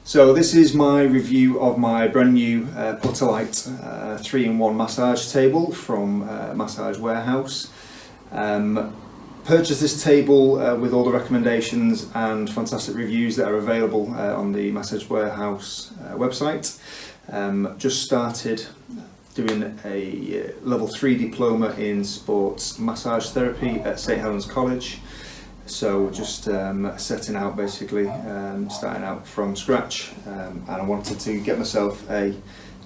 So this is my review of my brand new Combi-Lite 3-in-1 massage table from Massage Warehouse. Purchased this table with all the recommendations and fantastic reviews that are available on the Massage Warehouse website. Just started doing a level 3 diploma in sports massage therapy at St Helens College. So just setting out basically, starting out from scratch, and I wanted to get myself a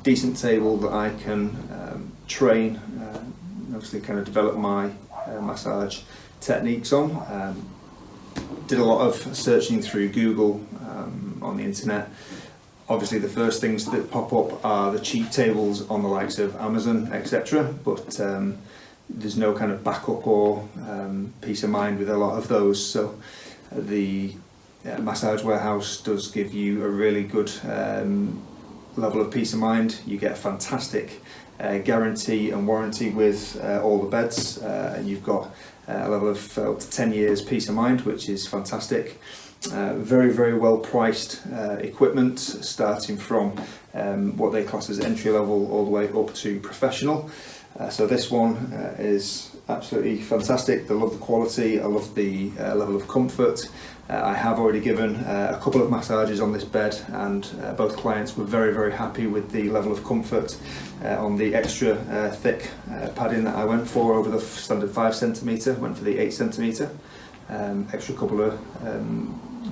decent table that I can train, obviously kind of develop my massage techniques on. Did a lot of searching through Google on the internet. Obviously the first things that pop up are the cheap tables on the likes of Amazon, etc. But there's no kind of backup or peace of mind with a lot of those. So the Massage Warehouse does give you a really good level of peace of mind. You get a fantastic guarantee and warranty with all the beds, and you've got a level of up to 10 years peace of mind, which is fantastic. Very well priced equipment, starting from what they class as entry level all the way up to professional. So this one is absolutely fantastic. I love the quality, I love the level of comfort. I have already given a couple of massages on this bed, and both clients were very happy with the level of comfort on the extra thick padding that I went for over the standard 5cm. Went for the 8cm. Extra couple of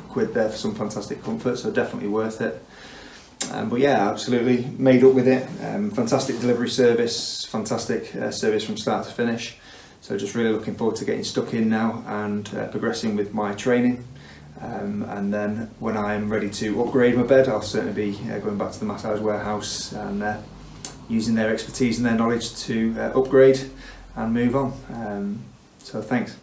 quid there for some fantastic comfort, so definitely worth it. But yeah, absolutely made up with it. Fantastic delivery service, fantastic service from start to finish. So just really looking forward to getting stuck in now and progressing with my training. And then when I'm ready to upgrade my bed, I'll certainly be going back to the Massage Warehouse and using their expertise and their knowledge to upgrade and move on. So thanks.